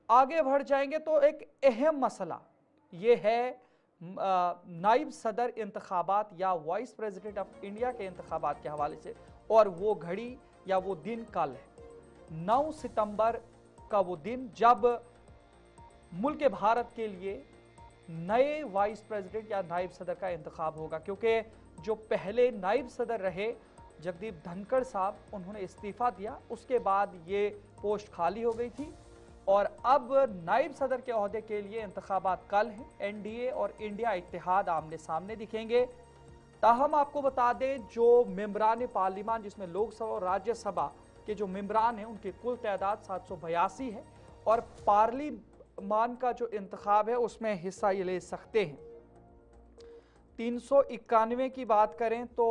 आगे बढ़ जाएंगे तो एक अहम मसला ये है नाइब सदर इंतखाबात या वाइस प्रेसिडेंट ऑफ इंडिया के इंतखाबात के हवाले से, और वो घड़ी या वो दिन कल है 9 सितंबर का, वो दिन जब मुल्क भारत के लिए नए वाइस प्रेसिडेंट या नाइब सदर का इंतखाब होगा। क्योंकि जो पहले नाइब सदर रहे जगदीप धनखड़ साहब, उन्होंने इस्तीफा दिया, उसके बाद ये पोस्ट खाली हो गई थी और अब नाइब सदर के ओहदे के लिए इंतखाबात कल हैं। एनडीए और इंडिया इत्तेहाद आमने सामने दिखेंगे। ताहम आपको बता दें, जो मेंबरान पार्लियामान जिसमें लोकसभा और राज्यसभा के जो मेंबरान हैं उनकी कुल तादाद 782 है और पार्लियामान का जो इंतखाब है उसमें हिस्सा ये ले सकते हैं। 391 की बात करें तो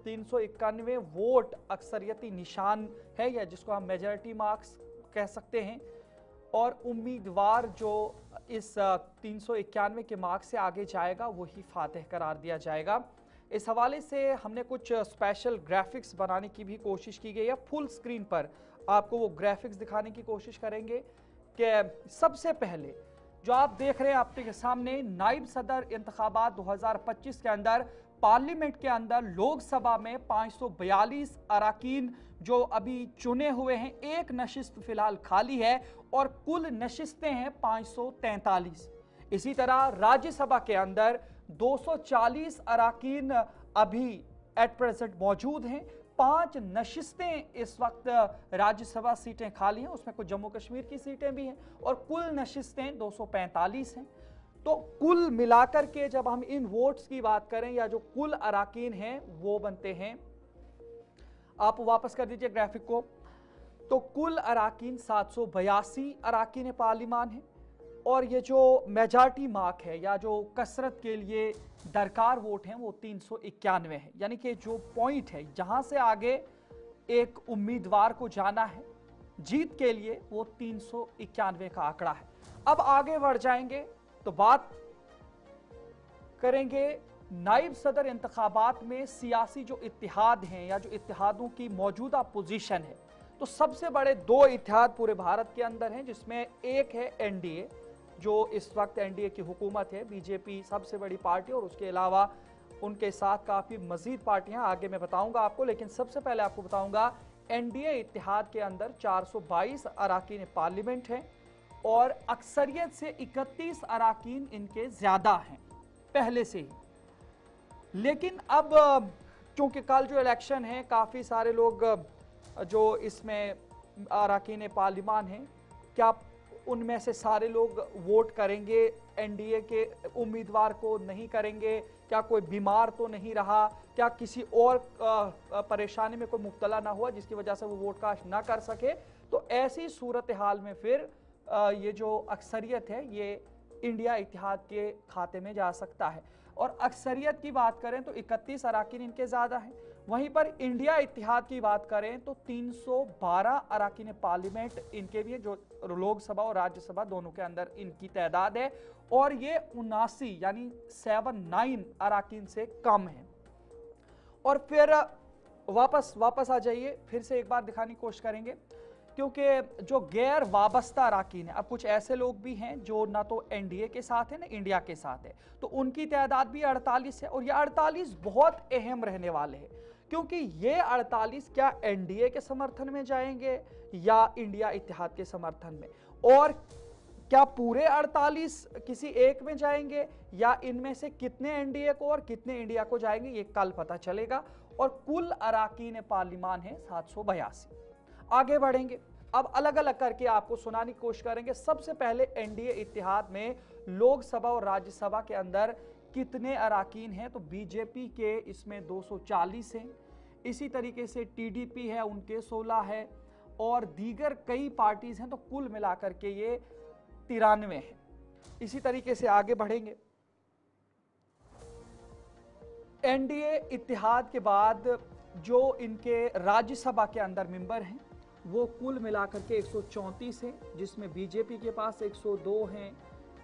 391 वोट अक्सरियती निशान है, या जिसको हम मेजॉरिटी मार्क्स कह सकते हैं, और उम्मीदवार जो इस 391 के मार्क्स से आगे जाएगा वही फातिह करार दिया जाएगा। इस हवाले से हमने कुछ स्पेशल ग्राफिक्स बनाने की भी कोशिश की गई है। फुल स्क्रीन पर आपको वो ग्राफिक्स दिखाने की कोशिश करेंगे कि सबसे पहले जो आप देख रहे हैं आपके सामने, नाइब सदर इंतखाबात 2025 के अंदर पार्लियामेंट के अंदर लोकसभा में 542 अराकीन जो अभी चुने हुए हैं, एक नशिस्त फिलहाल खाली है और कुल नशिस्तें हैं 543। इसी तरह राज्यसभा के अंदर 240 अराकीन अभी एट प्रेजेंट मौजूद हैं, 5 नशिस्तें इस वक्त राज्यसभा सीटें खाली हैं, उसमें कुछ जम्मू कश्मीर की सीटें भी हैं, और कुल नशिस्तें 245 हैं। तो कुल मिलाकर के जब हम इन वोट्स की बात करें या जो कुल अराकीन हैं वो बनते हैं, आप वापस कर दीजिए ग्राफिक को, तो कुल अराकीन 782 अराकीन पार्लियामान है, और ये जो मेजॉरिटी मार्क है या जो कसरत के लिए दरकार वोट हैं वो 391 है। यानी कि जो पॉइंट है जहां से आगे एक उम्मीदवार को जाना है जीत के लिए, वो 391 का आंकड़ा है। अब आगे बढ़ जाएंगे तो बात करेंगे नाइब सदर इंतखाबात में सियासी जो इत्तेहाद हैं या जो इत्तेहादों की मौजूदा पोजीशन है। तो सबसे बड़े 2 इत्तेहाद पूरे भारत के अंदर हैं, जिसमें एक है एनडीए, जो इस वक्त एनडीए की हुकूमत है, बीजेपी सबसे बड़ी पार्टी, और उसके अलावा उनके साथ काफ़ी मजीद पार्टियां आगे मैं बताऊंगा आपको। लेकिन सबसे पहले आपको बताऊंगा एनडीए इत्तेहाद के अंदर 422 अराकीन पार्लियामेंट हैं और अक्सरियत से 31 अराकीन इनके ज़्यादा हैं पहले से ही। लेकिन अब चूंकि कल जो इलेक्शन है, काफ़ी सारे लोग जो इसमें अराकीन पार्लियामान हैं, क्या उनमें से सारे लोग वोट करेंगे एनडीए के उम्मीदवार को, नहीं करेंगे? क्या कोई बीमार तो नहीं रहा? क्या किसी और परेशानी में कोई मुब्तला ना हुआ जिसकी वजह से वो वोट कास्ट ना कर सके? तो ऐसी सूरत हाल में फिर ये जो अक्सरियत है ये इंडिया इत्तेहाद के खाते में जा सकता है। और अक्सरियत की बात करें तो 31 अराकीन इनके ज़्यादा हैं। वहीं पर इंडिया इत्तेहाद की बात करें तो 312 अराकीन पार्लियामेंट इनके भी है, जो लोकसभा और राज्यसभा दोनों के अंदर इनकी तादाद है, और ये 79 यानी 79 अराकीन से कम है। और फिर वापस आ जाइए, फिर से एक बार दिखाने की कोशिश करेंगे, क्योंकि जो गैर वाबस्ता अराकीन है, अब कुछ ऐसे लोग भी हैं जो ना तो एनडीए के साथ है ना इंडिया के साथ है, तो उनकी तादाद भी 48 है। और ये 48 बहुत अहम रहने वाले हैं, क्योंकि ये 48 क्या एनडीए के समर्थन में जाएंगे या इंडिया इत्तेहाद के समर्थन में, और क्या पूरे 48 किसी एक में जाएंगे या इनमें से कितने एनडीए को और कितने इंडिया को जाएंगे, ये कल पता चलेगा। और कुल अराकीन पार्लियामान है 782। आगे बढ़ेंगे, अब अलग अलग करके आपको सुनाने की कोशिश करेंगे। सबसे पहले एनडीए इत्तेहाद में लोकसभा और राज्यसभा के अंदर कितने अराकीन हैं, तो बीजेपी के इसमें 240 हैं, इसी तरीके से टीडीपी है उनके 16 है, और दीगर कई पार्टीज हैं, तो कुल मिलाकर के ये 93 है। इसी तरीके से आगे बढ़ेंगे, एनडीए इत्तेहाद के बाद जो इनके राज्यसभा के अंदर मेंबर हैं वो कुल मिलाकर के 134 हैं, जिसमें बीजेपी के पास 102 हैं।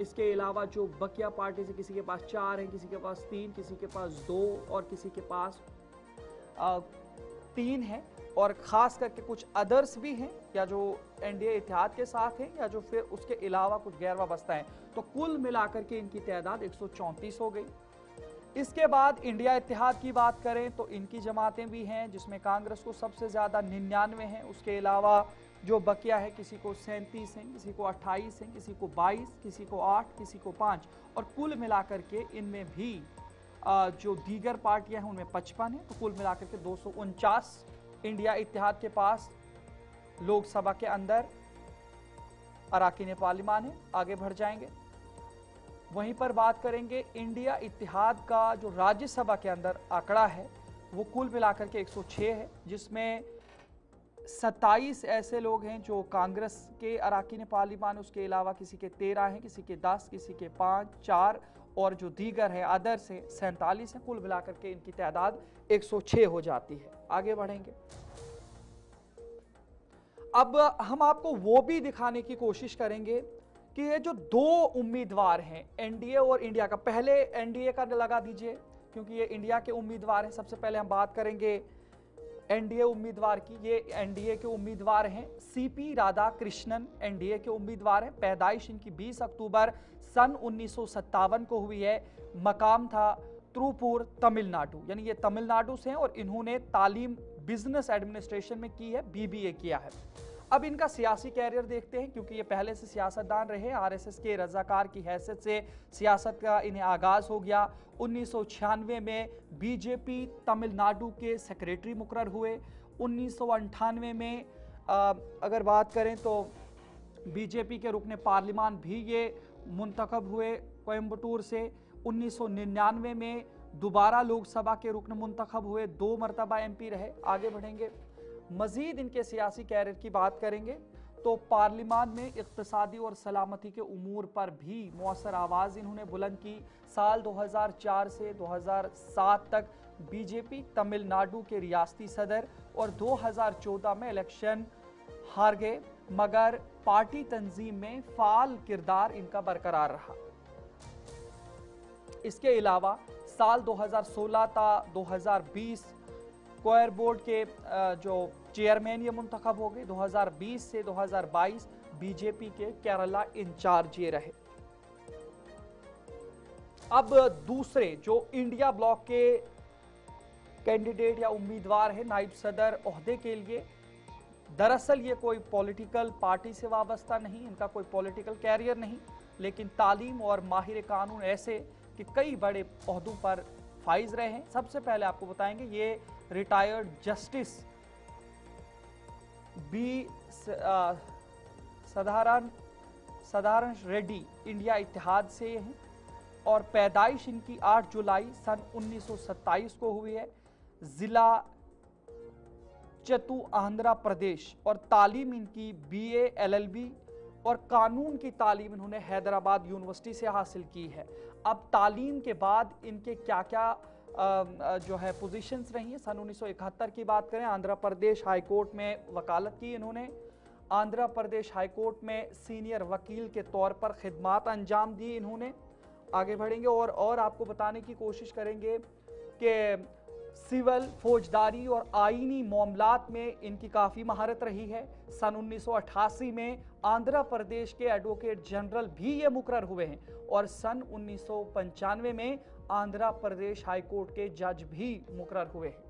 इसके अलावा जो बकिया पार्टी से किसी के पास 4 हैं, किसी के पास 3, किसी के पास 2 और किसी के पास 3 है। और खास करके कुछ अदर्स भी हैं, या जो एनडीए इत्तेहाद के साथ हैं, या जो फिर उसके अलावा कुछ गैर वाबस्ता हैं। तो कुल मिलाकर के इनकी तादाद 134 हो गई। इसके बाद इंडिया इत्तेहाद की बात करें तो इनकी जमातें भी हैं, जिसमें कांग्रेस को सबसे ज़्यादा 99 हैं। उसके अलावा जो बकिया है, किसी को 37 हैं, किसी को 28 हैं, किसी को 22, किसी को 8, किसी को 5, और कुल मिलाकर के इनमें भी जो दीगर पार्टियां हैं उनमें 55 हैं। तो कुल मिलाकर के 249 इंडिया इत्तेहाद के पास लोकसभा के अंदर अराकीन पार्लिमान है। आगे बढ़ जाएंगे, वहीं पर बात करेंगे इंडिया इत्तेहाद का जो राज्यसभा के अंदर आंकड़ा है वो कुल मिलाकर के 106 है, जिसमें 27 ऐसे लोग हैं जो कांग्रेस के अराकीन पार्लिमान, उसके अलावा किसी के 13 हैं, किसी के 10, किसी के 5, 4, और जो दीगर है अदर से 47 है। कुल मिलाकर के इनकी तादाद 106 हो जाती है। आगे बढ़ेंगे, अब हम आपको वो भी दिखाने की कोशिश करेंगे कि ये जो दो उम्मीदवार हैं एनडीए और इंडिया का, पहले एनडीए का लगा दीजिए क्योंकि ये इंडिया के उम्मीदवार हैं। सबसे पहले हम बात करेंगे एनडीए उम्मीदवार की। ये एनडीए के उम्मीदवार हैं सीपी राधाकृष्णन, एनडीए के उम्मीदवार हैं। पैदाइश इनकी 20 अक्टूबर सन 1957 को हुई है। मकाम था त्रिपुर, तमिलनाडु, यानी ये तमिलनाडु से हैं और इन्होंने तालीम बिजनेस एडमिनिस्ट्रेशन में की है, बीबीए किया है। अब इनका सियासी कैरियर देखते हैं, क्योंकि ये पहले से सियासतदान रहे। आरएसएस के रजाकार की हैसियत से सियासत का इन्हें आगाज हो गया। 1996 में बीजेपी तमिलनाडु के सेक्रेटरी मुकर्रर हुए। 1998 में अगर बात करें तो बीजेपी के रुकने पार्लिमान भी ये मुंतखब हुए कोयम्बटूर से। 1999 में दोबारा लोकसभा के रुकन मुंतखब हुए, 2 मरतबा एमपी रहे। आगे बढ़ेंगे, मजीद इनके सियासी कैरियर की बात करेंगे तो पार्लिमान में इक्तिसादी और सलामती के उमूर पर भी मौसर आवाज़ इन्होंने बुलंद की। साल 2004 से 2007 तक बीजेपी तमिलनाडु के रियासती सदर, और 2014 में इलेक्शन हार गए, मगर पार्टी तंजीम में फाल किरदार इनका बरकरार रहा। इसके अलावा साल 2016 था 2020 कोयर बोर्ड के जो चेयरमैन ये मुंतखब हो गए। 2020 से 2022 बीजेपी के केरला इंचार्ज ये रहे। अब दूसरे जो इंडिया ब्लॉक के कैंडिडेट या उम्मीदवार है नायब सदर ओहदे के लिए, दरअसल ये कोई पॉलिटिकल पार्टी से वाबस्ता नहीं, इनका कोई पॉलिटिकल कैरियर नहीं, लेकिन तालीम और माहिर कानून ऐसे कि कई बड़े ओहदों पर फाइज रहे हैं। सबसे पहले आपको बताएंगे ये retired justice B Sudarshan Reddy India इत्तेहाद से हैं, और पैदाइश इनकी 8 जुलाई सन 1927 को हुई है। जिला चतु आंध्र प्रदेश, और तालीम इनकी बीए एलएलबी और कानून की तालीम इन्होंने हैदराबाद यूनिवर्सिटी से हासिल की है। अब तालीम के बाद इनके क्या क्या जो है पोजीशंस रही हैं। सन 1971 की बात करें, आंध्र प्रदेश हाई कोर्ट में वकालत की इन्होंने। आंध्र प्रदेश हाई कोर्ट में सीनियर वकील के तौर पर खिदमात अंजाम दी इन्होंने। आगे बढ़ेंगे और आपको बताने की कोशिश करेंगे कि सिविल, फौजदारी और आईनी मामलात में इनकी काफ़ी महारत रही है। सन 1988 में आंध्र प्रदेश के एडवोकेट जनरल भी ये मुकर्रर हुए हैं, और सन 1995 में आंध्र प्रदेश हाई कोर्ट के जज भी मुकर्रर हुए हैं।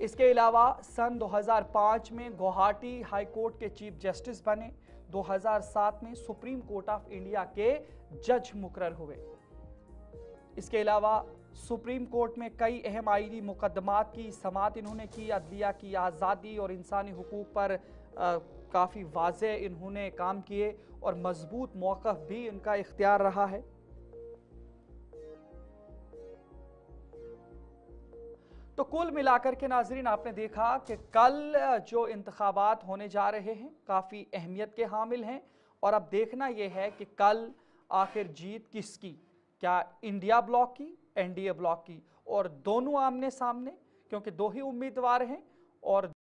इसके अलावा सन 2005 में गुवाहाटी हाई कोर्ट के चीफ जस्टिस बने। 2007 में सुप्रीम कोर्ट ऑफ इंडिया के जज मुकर्रर हुए। इसके अलावा सुप्रीम कोर्ट में कई अहम आईनी मुकदमात की समाअत इन्होंने की। अदलिया की आज़ादी और इंसानी हुकूक पर काफ़ी वाज़े इन्होंने काम किए, और मजबूत मौक़िफ़ भी इनका इख्तियार रहा है। तो कुल मिलाकर के नाज़रीन, आपने देखा कि कल जो इंतखाबात होने जा रहे हैं काफ़ी अहमियत के हामिल हैं, और अब देखना यह है कि कल आखिर जीत किसकी, क्या इंडिया ब्लॉक की, एनडीए ब्लॉक की, और दोनों आमने सामने, क्योंकि 2 ही उम्मीदवार हैं और